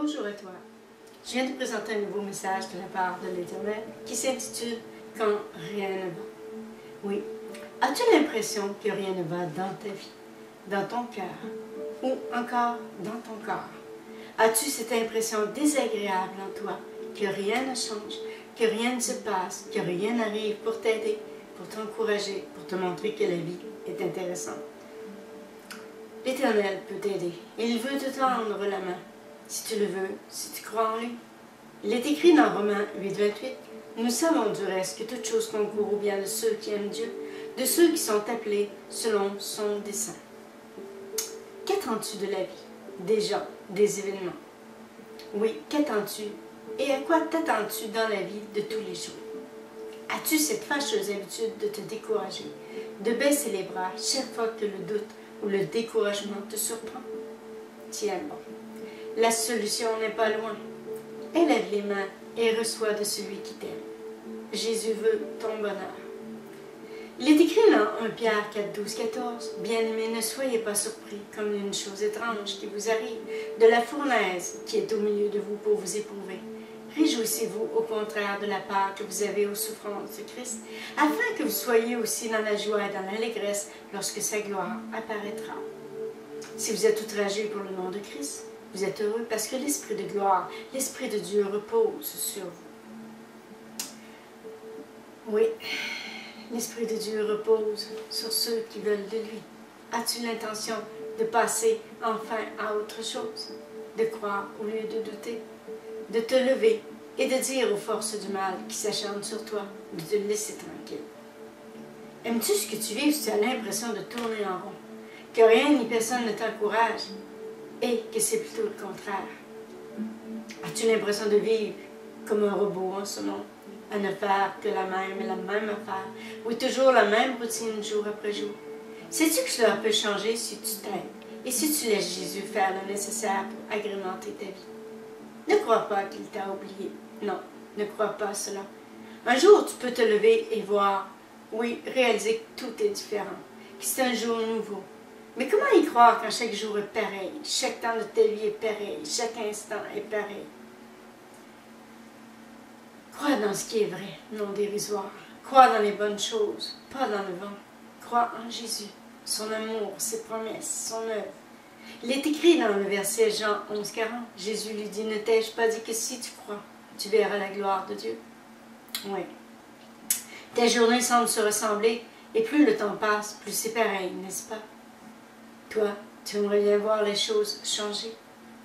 Bonjour à toi. Je viens de présenter un nouveau message de la part de l'Éternel qui s'intitule « Quand rien ne va ». Oui, as-tu l'impression que rien ne va dans ta vie, dans ton cœur ou encore dans ton corps? As-tu cette impression désagréable en toi que rien ne change, que rien ne se passe, que rien n'arrive pour t'aider, pour t'encourager, pour te montrer que la vie est intéressante? L'Éternel peut t'aider. Il veut te tendre la main. Si tu le veux, si tu crois en lui. Il est écrit dans Romains 8:28, « Nous savons du reste que toute chose concourt au bien de ceux qui aiment Dieu, de ceux qui sont appelés selon son dessein. » Qu'attends-tu de la vie, des gens, des événements? Oui, qu'attends-tu et à quoi t'attends-tu dans la vie de tous les jours? As-tu cette fâcheuse habitude de te décourager, de baisser les bras chaque fois que le doute ou le découragement te surprend? Tiens bon. La solution n'est pas loin. Élève les mains et reçois de celui qui t'aime. Jésus veut ton bonheur. Il est écrit dans 1 Pierre 4:12-14, « Bien-aimés, ne soyez pas surpris comme une chose étrange qui vous arrive, de la fournaise qui est au milieu de vous pour vous éprouver. Réjouissez-vous au contraire de la part que vous avez aux souffrances de Christ, afin que vous soyez aussi dans la joie et dans l'allégresse lorsque sa gloire apparaîtra. Si vous êtes outragés pour le nom de Christ, vous êtes heureux parce que l'Esprit de gloire, l'Esprit de Dieu repose sur vous. » Oui, l'Esprit de Dieu repose sur ceux qui veulent de lui. As-tu l'intention de passer enfin à autre chose, de croire au lieu de douter, de te lever et de dire aux forces du mal qui s'acharnent sur toi de te laisser tranquille? Aimes-tu ce que tu vis si tu as l'impression de tourner en rond, que rien ni personne ne t'encourage et que c'est plutôt le contraire? As-tu l'impression de vivre comme un robot en ce monde, à ne faire que la même affaire, ou toujours la même routine jour après jour? Sais-tu que cela peut changer si tu t'aides et si tu laisses Jésus faire le nécessaire pour agrémenter ta vie? Ne crois pas qu'il t'a oublié. Non, ne crois pas cela. Un jour, tu peux te lever et voir, oui, réaliser que tout est différent, que c'est un jour nouveau. Mais comment y croire quand chaque jour est pareil, chaque temps de ta vie est pareil, chaque instant est pareil? Crois dans ce qui est vrai, non dérisoire. Crois dans les bonnes choses, pas dans le vent. Crois en Jésus, son amour, ses promesses, son œuvre. Il est écrit dans le verset Jean 11:40, Jésus lui dit, « Ne t'ai-je pas dit que si tu crois, tu verras la gloire de Dieu? » Oui. Tes journées semblent se ressembler, et plus le temps passe, plus c'est pareil, n'est-ce pas? Toi, tu aimerais bien voir les choses changer,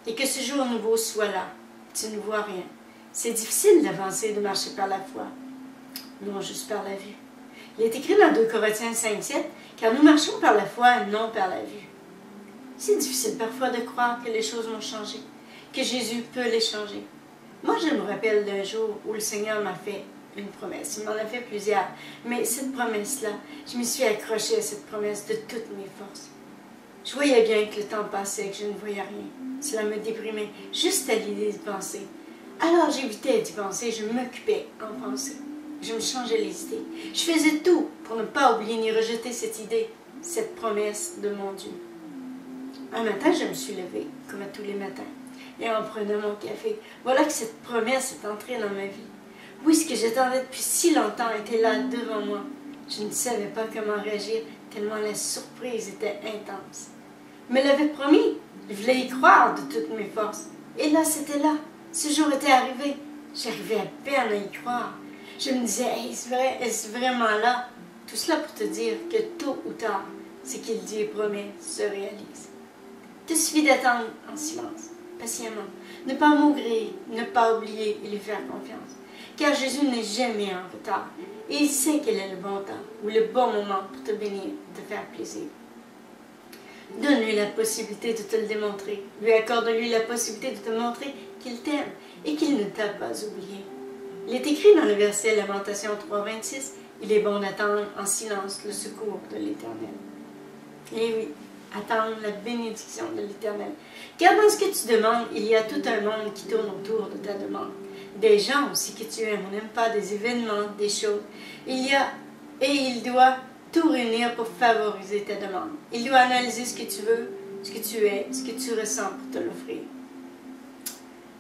et que ce jour nouveau soit là. Tu ne vois rien. C'est difficile d'avancer, de marcher par la foi, non juste par la vue. Il est écrit dans 2 Corinthiens 5:7, « Car nous marchons par la foi, non par la vue. » C'est difficile parfois de croire que les choses vont changer, que Jésus peut les changer. Moi, je me rappelle d'un jour où le Seigneur m'a fait une promesse. Il m'en a fait plusieurs, mais cette promesse-là, je m'y suis accrochée à cette promesse de toutes mes forces. Je voyais bien que le temps passait, que je ne voyais rien. Cela me déprimait, juste à l'idée d'y penser. Alors j'évitais d'y penser, je m'occupais en pensée. Je me changeais les idées. Je faisais tout pour ne pas oublier ni rejeter cette idée, cette promesse de mon Dieu. Un matin, je me suis levée, comme à tous les matins, et en prenant mon café, voilà que cette promesse est entrée dans ma vie. Oui, ce que j'attendais depuis si longtemps était là devant moi. Je ne savais pas comment réagir, tellement la surprise était intense. Je me l'avais promis, je voulais y croire de toutes mes forces. Et là, c'était là. Ce jour était arrivé. J'arrivais à peine à y croire. Je me disais, hey, est-ce vraiment là? Tout cela pour te dire que tôt ou tard, ce qu'il dit et promet se réalise. Il te suffit d'attendre en silence, patiemment, ne pas maugréer, ne pas oublier et lui faire confiance. Car Jésus n'est jamais en retard et il sait quel est le bon temps ou le bon moment pour te bénir, te faire plaisir. Donne-lui la possibilité de te le démontrer. Lui accorde-lui la possibilité de te montrer qu'il t'aime et qu'il ne t'a pas oublié. Il est écrit dans le verset Lamentation 3:26, « Il est bon d'attendre en silence le secours de l'Éternel. » Et oui, attendre la bénédiction de l'Éternel. Car dans ce que tu demandes, il y a tout un monde qui tourne autour de ta demande. Des gens aussi que tu aimes, on n'aime pas des événements, des choses. Il doit tout réunir pour favoriser ta demande. Il doit analyser ce que tu veux, ce que tu es, ce que tu ressens pour te l'offrir.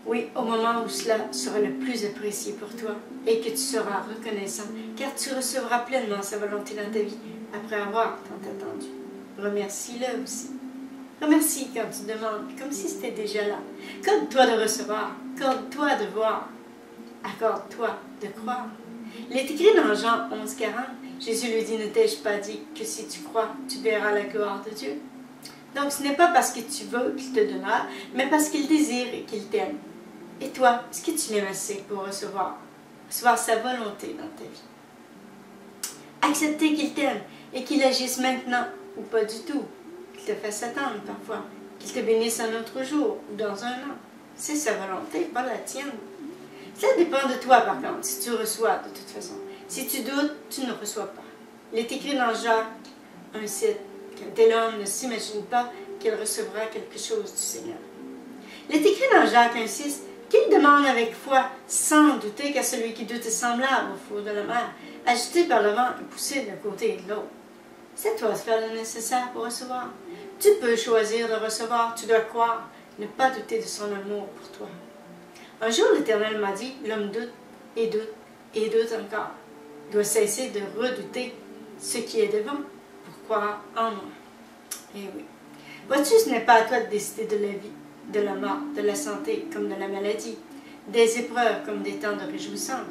Oui, au moment où cela sera le plus apprécié pour toi et que tu seras reconnaissant, car tu recevras pleinement sa volonté dans ta vie après avoir tant attendu. Remercie-le aussi. Remercie quand tu demandes, comme si c'était déjà là. Accorde-toi de recevoir, accorde-toi de voir, accorde-toi de croire. Il est écrit dans Jean 11,40, Jésus lui dit, ne t'ai-je pas dit que si tu crois, tu verras la gloire de Dieu? Donc ce n'est pas parce que tu veux qu'il te donnera, mais parce qu'il désire et qu'il t'aime. Et toi, est-ce que tu l'aimes assez pour recevoir sa volonté dans ta vie? Accepter qu'il t'aime et qu'il agisse maintenant ou pas du tout, qu'il te fasse attendre parfois, qu'il te bénisse un autre jour ou dans un an. C'est sa volonté, pas la tienne. Ça dépend de toi par contre, si tu reçois de toute façon. Si tu doutes, tu ne reçois pas. Il est écrit dans Jacques 1,7 qu'un tel homme ne s'imagine pas qu'il recevra quelque chose du Seigneur. Il est écrit dans Jacques 1,6 qu'il demande avec foi, sans douter qu'à celui qui doute est semblable au four de la mer, agité par le vent et poussé d'un côté et de l'autre. C'est à toi de faire le nécessaire pour recevoir. Tu peux choisir de recevoir, tu dois croire, ne pas douter de son amour pour toi. Un jour, l'Éternel m'a dit, l'homme doute, et doute, et doute encore. Il doit cesser de redouter ce qui est devant pour croire en moi. Et oui. Vois-tu, ce n'est pas à toi de décider de la vie, de la mort, de la santé comme de la maladie, des épreuves comme des temps de réjouissance.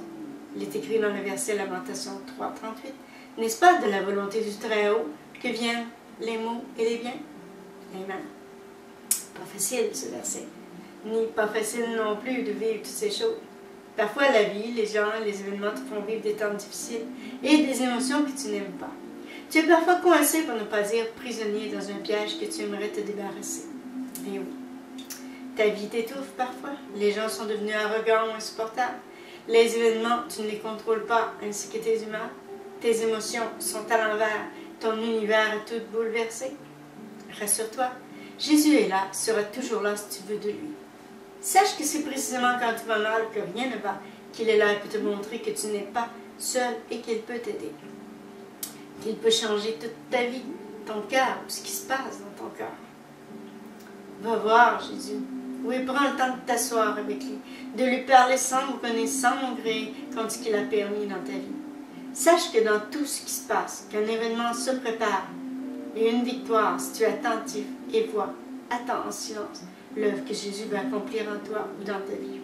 Il est écrit dans le verset Lamentation 3,38. N'est-ce pas de la volonté du Très-Haut que viennent les maux et les biens? Amen. Pas facile ce verset. Ni pas facile non plus de vivre toutes ces choses. Parfois la vie, les gens, les événements te font vivre des temps difficiles et des émotions que tu n'aimes pas. Tu es parfois coincé, pour ne pas dire prisonnier, dans un piège que tu aimerais te débarrasser. Et oui. Ta vie t'étouffe parfois. Les gens sont devenus arrogants ou insupportables. Les événements, tu ne les contrôles pas, ainsi que tes humeurs. Tes émotions sont à l'envers. Ton univers est tout bouleversé. Rassure-toi, Jésus est là, sera toujours là si tu veux de lui. Sache que c'est précisément quand tu vas mal, que rien ne va, qu'il est là et peut te montrer que tu n'es pas seul et qu'il peut t'aider. Qu'il peut changer toute ta vie, ton cœur, ce qui se passe dans ton cœur. Va voir Jésus. Oui, prends le temps de t'asseoir avec lui, de lui parler sans bouconner, sans gré, comme ce qu'il a permis dans ta vie. Sache que dans tout ce qui se passe, qu'un événement se prépare, et une victoire, si tu es attentif et vois, attends en silence, l'œuvre que Jésus va accomplir en toi ou dans ta vie.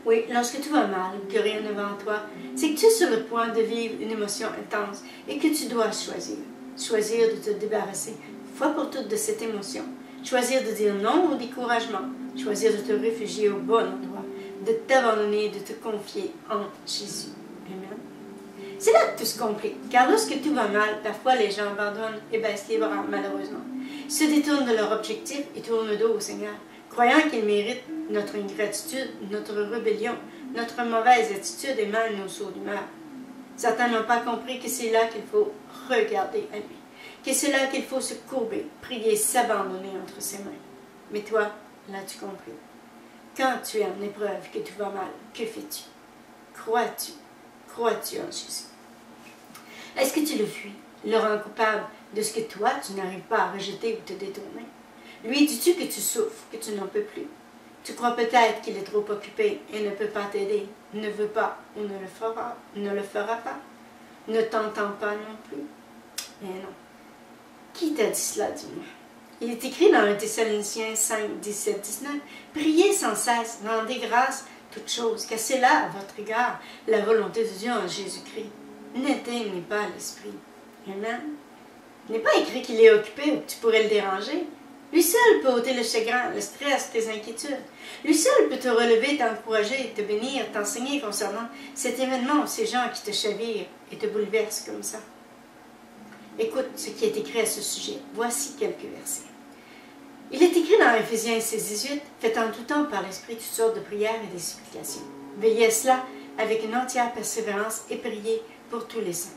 Oui, lorsque tout va mal, que rien ne va en toi, c'est que tu es sur le point de vivre une émotion intense et que tu dois choisir. Choisir de te débarrasser, une fois pour toutes, de cette émotion. Choisir de dire non au découragement. Choisir de te réfugier au bon endroit, de t'abandonner, de te confier en Jésus. Amen. C'est là que tout se complique, car lorsque tout va mal, parfois les gens abandonnent et baissent les bras, malheureusement. Ils se détournent de leur objectif et tournent le dos au Seigneur, croyant qu'ils méritent notre ingratitude, notre rébellion, notre mauvaise attitude et même nos sauts d'humeur. Certains n'ont pas compris que c'est là qu'il faut regarder à lui, que c'est là qu'il faut se courber, prier, s'abandonner entre ses mains. Mais toi, l'as-tu compris? Quand tu es en épreuve, que tout va mal, que fais-tu? Crois-tu? Crois-tu en Jésus? Est-ce que tu le fuis, le rends coupable de ce que toi, tu n'arrives pas à rejeter ou te détourner? Lui dis-tu que tu souffres, que tu n'en peux plus? Tu crois peut-être qu'il est trop occupé et ne peut pas t'aider, ne veut pas ou ne le fera pas, ne t'entend pas non plus? Mais non. Qui t'a dit cela, dis-moi? Il est écrit dans 1 Thessaloniciens 5, 17, 19, « Priez sans cesse, rendez grâce toutes choses, car c'est là, à votre égard, la volonté de Dieu en Jésus-Christ. N'éteignez pas l'esprit. » Amen. Il n'est pas écrit qu'il est occupé ou que tu pourrais le déranger. Lui seul peut ôter le chagrin, le stress, tes inquiétudes. Lui seul peut te relever, t'encourager, te bénir, t'enseigner concernant cet événement ou ces gens qui te chavirent et te bouleversent comme ça. Écoute ce qui est écrit à ce sujet. Voici quelques versets. Il est écrit dans Éphésiens 6, 18, « Faites en tout temps par l'Esprit toutes sortes de prières et des supplications. Veillez à cela avec une entière persévérance et priez pour tous les saints. »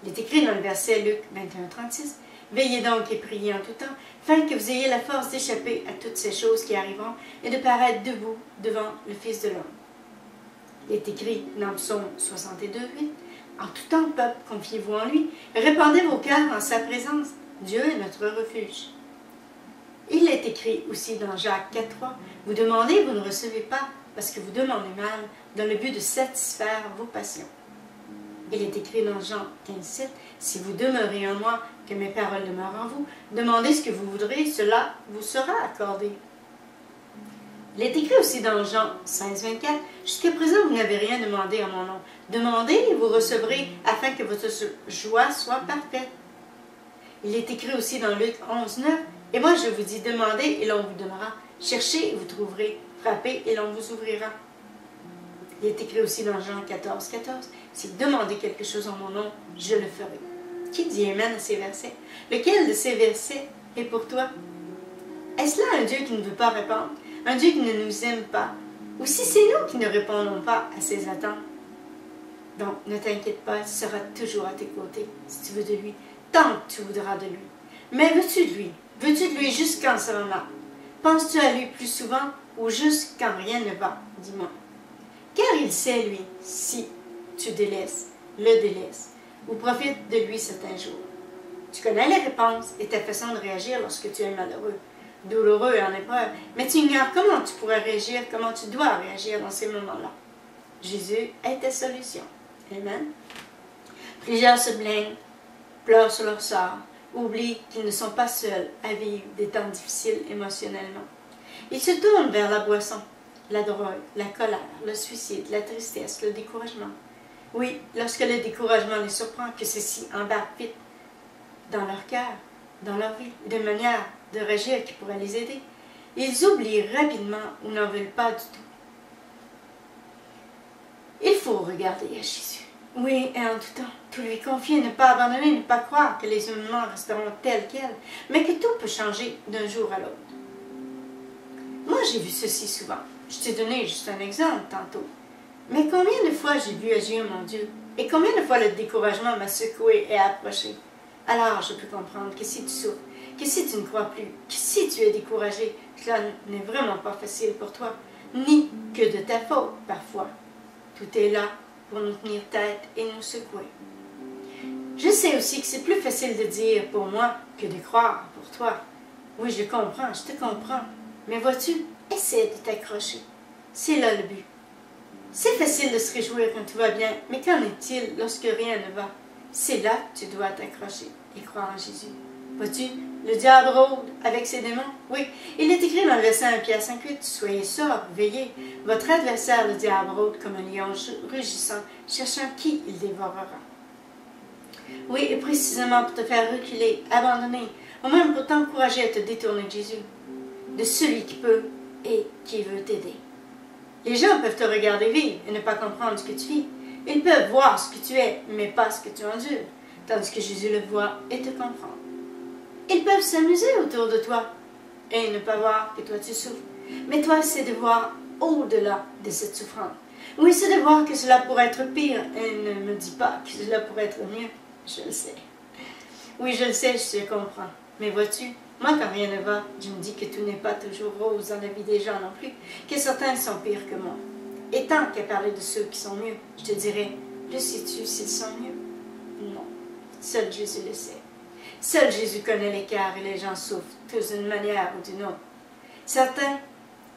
Il est écrit dans le verset Luc 21, 36, « Veillez donc et priez en tout temps, afin que vous ayez la force d'échapper à toutes ces choses qui arriveront et de paraître debout devant le Fils de l'homme. » Il est écrit dans Psaume 62, 8, « En tout temps, peuple, confiez-vous en lui, répandez vos cœurs en sa présence. Dieu est notre refuge. » Il est écrit aussi dans Jacques 4,3, « Vous demandez, vous ne recevez pas, parce que vous demandez mal, dans le but de satisfaire vos passions. » Il est écrit dans Jean 15,7, « Si vous demeurez en moi, que mes paroles demeurent en vous, demandez ce que vous voudrez, cela vous sera accordé. » Il est écrit aussi dans Jean 16,24, « Jusqu'à présent, vous n'avez rien demandé en mon nom. Demandez et vous recevrez, afin que votre joie soit parfaite. » Il est écrit aussi dans Luc 11,9, « Et moi je vous dis, demandez et l'on vous donnera. Cherchez et vous trouverez. Frappez et l'on vous ouvrira. » Il est écrit aussi dans Jean 14,14, « Si vous demandez quelque chose en mon nom, je le ferai. » Qui dit Amen à ces versets? Lequel de ces versets est pour toi? Est-ce là un Dieu qui ne veut pas répondre? Un Dieu qui ne nous aime pas? Ou si c'est nous qui ne répondons pas à ses attentes? Donc, ne t'inquiète pas, il sera toujours à tes côtés, si tu veux de lui, tant que tu voudras de lui. Mais veux-tu de lui? Veux-tu de lui juste quand ça va mal? Penses-tu à lui plus souvent ou juste quand rien ne va? Dis-moi. Car il sait, lui, si tu le délaisses, ou profites de lui certains jours. Tu connais les réponses et ta façon de réagir lorsque tu es malheureux, douloureux et en épreuve, mais tu ignores comment tu pourrais réagir, comment tu dois réagir dans ces moments-là. Jésus est ta solution. Amen. Plusieurs se plaignent, pleurent sur leur sort, oublient qu'ils ne sont pas seuls à vivre des temps difficiles émotionnellement. Ils se tournent vers la boisson, la drogue, la colère, le suicide, la tristesse, le découragement. Oui, lorsque le découragement les surprend, que ceux-ci embarquent vite dans leur cœur, dans leur vie, de manière de réagir qui pourrait les aider, ils oublient rapidement ou n'en veulent pas du tout. Il faut regarder à Jésus. Oui, et en tout temps, tout lui confier, ne pas abandonner, ne pas croire que les événements resteront tels quels, mais que tout peut changer d'un jour à l'autre. Moi, j'ai vu ceci souvent. Je t'ai donné juste un exemple tantôt. Mais combien de fois j'ai vu agir mon Dieu? Et combien de fois le découragement m'a secoué et approché? Alors je peux comprendre que si tu souffres, que si tu ne crois plus, que si tu es découragé, cela n'est vraiment pas facile pour toi, ni que de ta faute parfois. Tout est là pour nous tenir tête et nous secouer. Je sais aussi que c'est plus facile de dire pour moi que de croire pour toi. Oui, je comprends, je te comprends. Mais vois-tu, essaie de t'accrocher. C'est là le but. C'est facile de se réjouir quand tout va bien, mais qu'en est-il lorsque rien ne va? C'est là que tu dois t'accrocher et croire en Jésus. Vois-tu, le diable rôde avec ses démons? Oui, il est écrit dans le verset 1 Pierre 5,8, « Soyez sobres, veillez. Votre adversaire, le diable, rôde comme un lion rugissant, cherchant qui il dévorera. » Oui, et précisément pour te faire reculer, abandonner, ou même pour t'encourager à te détourner de Jésus, de celui qui peut et qui veut t'aider. Les gens peuvent te regarder vivre et ne pas comprendre ce que tu vis. Ils peuvent voir ce que tu es, mais pas ce que tu endures, tandis que Jésus le voit et te comprend. Ils peuvent s'amuser autour de toi et ne pas voir que toi tu souffres. Mais toi, c'est de voir au-delà de cette souffrance. Oui, c'est de voir que cela pourrait être pire et ne me dis pas que cela pourrait être mieux. Je le sais. Oui, je le sais, je te comprends. Mais vois-tu, moi, quand rien ne va, je me dis que tout n'est pas toujours rose dans la vie des gens non plus, que certains sont pires que moi. Et tant qu'à parler de ceux qui sont mieux, je te dirais, le sais-tu s'ils sont mieux? Non. Seul Jésus le sait. Seul Jésus connaît les cœurs et les gens souffrent, tous d'une manière ou d'une autre. Certains,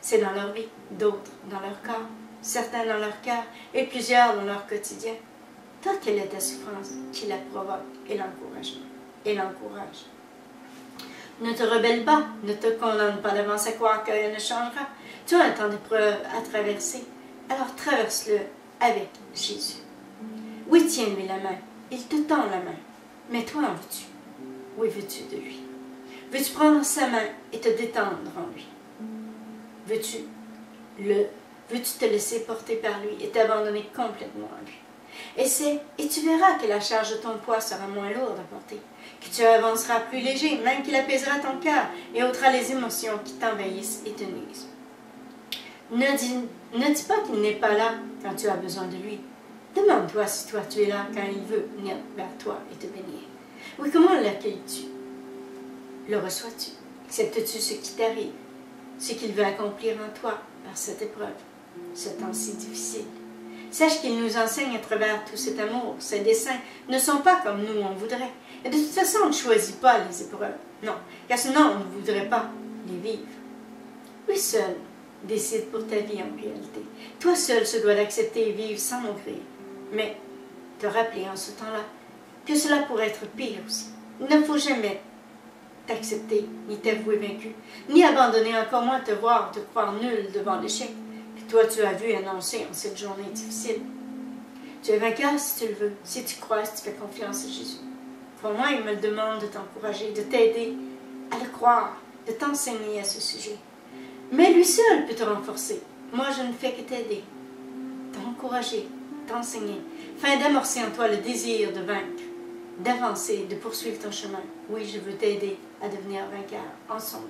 c'est dans leur vie, d'autres dans leur corps, certains dans leur cœur et plusieurs dans leur quotidien. Toi, quelle est ta souffrance qui la provoque et l'encourage? Ne te rebelle pas, ne te condamne pas d'avance à croire que rien ne changera. Tu as un temps d'épreuve à traverser, alors traverse-le avec Jésus. Oui, tiens-lui la main, il te tend la main, mais toi en veux-tu? Oui, veux-tu de lui? Veux-tu prendre sa main et te détendre en lui? Veux-tu te laisser porter par lui et t'abandonner complètement à lui? Essaie et tu verras que la charge de ton poids sera moins lourde à porter, que tu avanceras plus léger, même qu'il apaisera ton cœur et ôtera les émotions qui t'envahissent et te nuisent. Ne dis pas qu'il n'est pas là quand tu as besoin de lui. Demande-toi si toi tu es là quand il veut venir vers toi et te bénir. Oui, comment l'accueilles-tu? Le reçois-tu? Acceptes-tu ce qui t'arrive, ce qu'il veut accomplir en toi par cette épreuve, ce temps si difficile? Sache qu'il nous enseigne à travers tout cet amour. Ses desseins ne sont pas comme nous on voudrait. Et de toute façon, on ne choisit pas les épreuves. Non, car sinon on ne voudrait pas. les vivre. Lui seul décide pour ta vie en réalité. Toi seul se dois d'accepter et vivre sans mourir. Mais te rappeler en ce temps-là que cela pourrait être pire aussi. Il ne faut jamais t'accepter, ni t'avouer vaincu, ni abandonner, encore moins te voir, te croire nul devant l'échec que toi tu as vu annoncer en cette journée difficile. Tu es vainqueur si tu le veux, si tu crois, si tu fais confiance à Jésus. Pour moi, il me demande de t'encourager, de t'aider à le croire, de t'enseigner à ce sujet. Mais lui seul peut te renforcer. Moi, je ne fais que t'aider, t'encourager, t'enseigner, afin d'amorcer en toi le désir de vaincre, d'avancer, de poursuivre ton chemin. Oui, je veux t'aider à devenir vainqueur ensemble.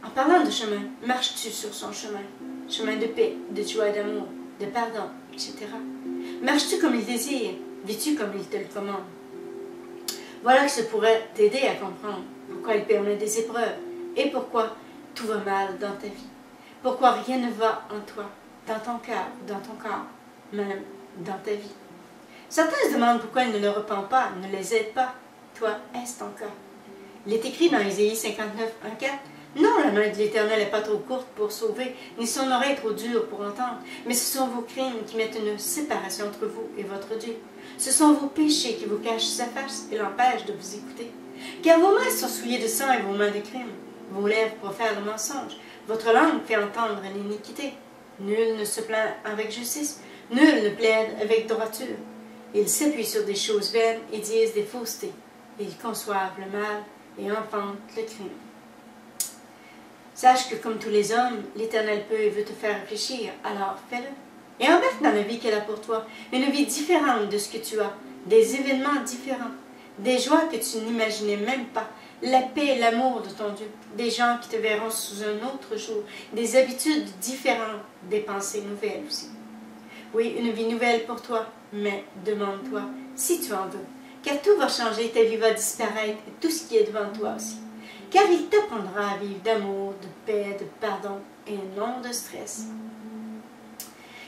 En parlant de chemin, marches-tu sur son chemin? Chemin de paix, de joie, d'amour, de pardon, etc. Marches-tu comme il désire? Vis-tu comme il te le commande? Voilà que ça pourrait t'aider à comprendre pourquoi il permet des épreuves et pourquoi tout va mal dans ta vie. Pourquoi rien ne va en toi, dans ton cœur, dans ton corps, même dans ta vie. Certains se demandent pourquoi il ne le repent pas, ne les aide pas. Toi, est-ce ton cas? Il est écrit dans Ésaïe 59, 1, 4. Non, la main de l'Éternel n'est pas trop courte pour sauver, ni son oreille trop dure pour entendre, mais ce sont vos crimes qui mettent une séparation entre vous et votre Dieu. Ce sont vos péchés qui vous cachent sa face et l'empêchent de vous écouter. Car vos mains sont souillées de sang et vos mains de crime. Vos lèvres profèrent le mensonge. Votre langue fait entendre l'iniquité. Nul ne se plaint avec justice. Nul ne plaide avec droiture. Ils s'appuient sur des choses vaines et disent des faussetés. Ils conçoivent le mal et enfantent le crime. Sache que comme tous les hommes, l'Éternel peut et veut te faire réfléchir, alors fais-le. Et embarque dans la vie qu'elle a pour toi, une vie différente de ce que tu as, des événements différents, des joies que tu n'imaginais même pas, la paix et l'amour de ton Dieu, des gens qui te verront sous un autre jour, des habitudes différentes, des pensées nouvelles aussi. Oui, une vie nouvelle pour toi, mais demande-toi si tu en veux, car tout va changer, ta vie va disparaître et tout ce qui est devant toi aussi. Car il t'apprendra à vivre d'amour, de paix, de pardon et non de stress.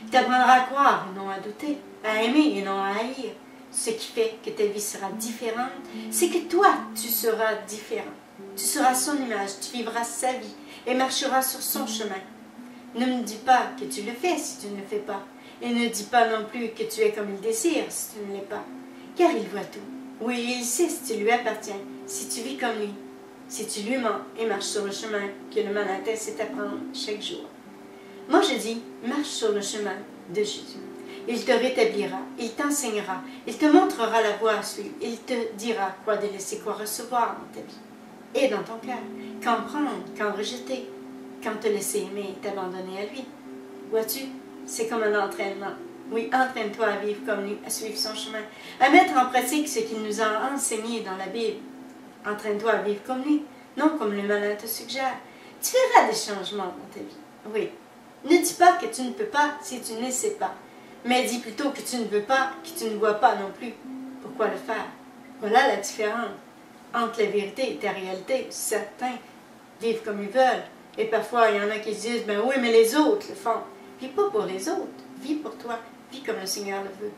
Il t'apprendra à croire et non à douter, à aimer et non à haïr. Ce qui fait que ta vie sera différente, c'est que toi, tu seras différent. Tu seras son image, tu vivras sa vie et marcheras sur son chemin. Ne me dis pas que tu le fais si tu ne le fais pas. Et ne dis pas non plus que tu es comme il désire si tu ne l'es pas. Car il voit tout. Oui, il sait si tu lui appartiens, si tu vis comme lui, si tu lui mens et marches sur le chemin que le malin t'essaie d'apprendre chaque jour. Moi je dis, marche sur le chemin de Jésus. Il te rétablira, il t'enseignera, il te montrera la voie à suivre, il te dira quoi délaisser, quoi recevoir dans ta vie et dans ton cœur, quand prendre, quand rejeter, quand te laisser aimer et t'abandonner à lui. Vois-tu, c'est comme un entraînement. Oui, entraîne-toi à vivre comme lui, à suivre son chemin, à mettre en pratique ce qu'il nous a enseigné dans la Bible. Entraîne-toi à vivre comme lui, non comme le malin te suggère. Tu verras des changements dans ta vie. Oui, ne dis pas que tu ne peux pas si tu ne sais pas, mais dis plutôt que tu ne veux pas, que tu ne vois pas non plus. Pourquoi le faire? Voilà la différence entre la vérité et ta réalité. Certains vivent comme ils veulent, et parfois il y en a qui se disent, ben oui, mais les autres le font. Vis pas pour les autres, vis pour toi, vis comme le Seigneur le veut.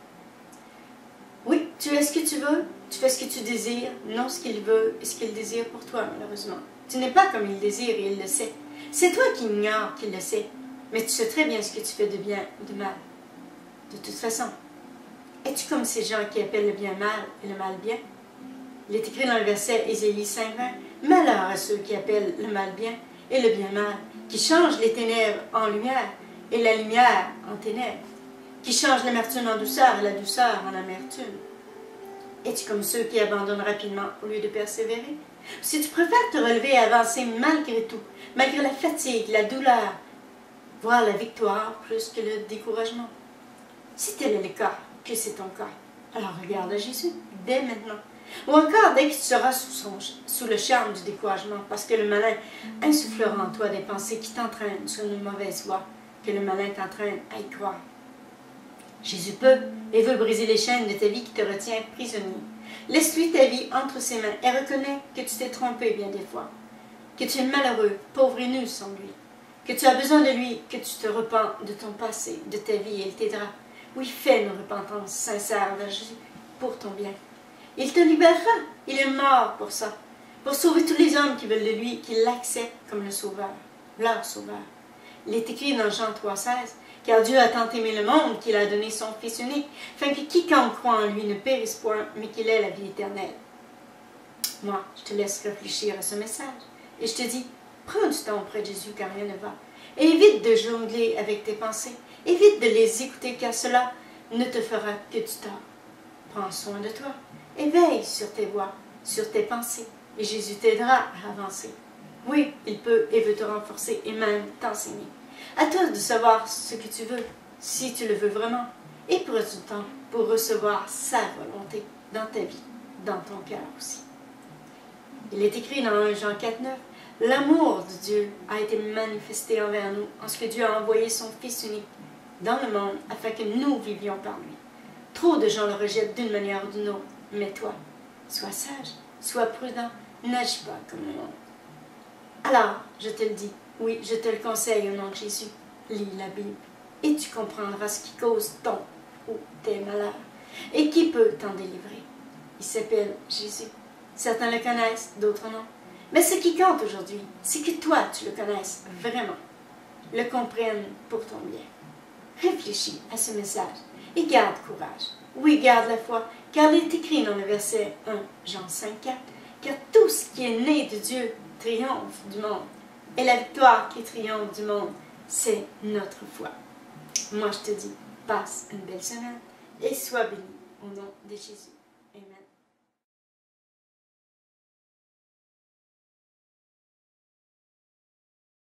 Oui, tu es ce que tu veux, tu fais ce que tu désires, non ce qu'il veut et ce qu'il désire pour toi, malheureusement. Tu n'es pas comme il désire et il le sait. C'est toi qui ignores qu'il le sait, mais tu sais très bien ce que tu fais de bien ou de mal. De toute façon, es-tu comme ces gens qui appellent le bien mal et le mal bien? Il est écrit dans le verset Ésaïe 5:20, malheur à ceux qui appellent le mal bien et le bien mal, qui changent les ténèbres en lumière et la lumière en ténèbres, qui changent l'amertume en douceur et la douceur en amertume. Es-tu comme ceux qui abandonnent rapidement au lieu de persévérer? Si tu préfères te relever et avancer malgré tout, malgré la fatigue, la douleur, voir la victoire plus que le découragement. Si tel est le cas, que c'est ton cas, alors regarde à Jésus, dès maintenant. Ou encore dès que tu seras sous le charme du découragement, parce que le malin insufflera en toi des pensées qui t'entraînent sur une mauvaise voie, que le malin t'entraîne à y croire. Jésus peut et veut briser les chaînes de ta vie qui te retient prisonnier. Laisse-lui ta vie entre ses mains et reconnais que tu t'es trompé bien des fois, que tu es malheureux, pauvre et nu sans lui, que tu as besoin de lui, que tu te repens de ton passé, de ta vie et il t'aidera. Oui, fais une repentance sincère vers Jésus pour ton bien. Il te libérera, il est mort pour ça. pour sauver tous les hommes qui veulent de lui, qui l'acceptent comme le sauveur, leur sauveur. Il est écrit dans Jean 3,16, « Car Dieu a tant aimé le monde qu'il a donné son Fils unique, afin que quiconque croit en lui ne périsse point, mais qu'il ait la vie éternelle. » Moi, je te laisse réfléchir à ce message, et je te dis, prends du temps auprès de Jésus car rien ne va. Et évite de jongler avec tes pensées, évite de les écouter car cela ne te fera que du tort. Prends soin de toi, et veille sur tes voies, sur tes pensées, et Jésus t'aidera à avancer. Oui, il peut et veut te renforcer et même t'enseigner. À toi de savoir ce que tu veux, si tu le veux vraiment, et prends du temps pour recevoir sa volonté dans ta vie, dans ton cœur aussi. Il est écrit dans 1 Jean 4,9, « L'amour de Dieu a été manifesté envers nous en ce que Dieu a envoyé son Fils unique dans le monde afin que nous vivions par lui. » Trop de gens le rejettent d'une manière ou d'une autre, mais toi, sois sage, sois prudent, n'agis pas comme le monde. Alors, je te le dis, oui, je te le conseille au nom de Jésus, lis la Bible et tu comprendras ce qui cause ton ou tes malheurs et qui peut t'en délivrer. Il s'appelle Jésus. Certains le connaissent, d'autres non. Mais ce qui compte aujourd'hui, c'est que toi, tu le connaisses vraiment, le comprennes pour ton bien. Réfléchis à ce message et garde courage. Oui, garde la foi, car il est écrit dans le verset 1 Jean 5,4, « Car tout ce qui est né de Dieu triomphe du monde. Et la victoire qui triomphe du monde, c'est notre foi. » Moi, je te dis, passe une belle semaine et sois béni au nom de Jésus.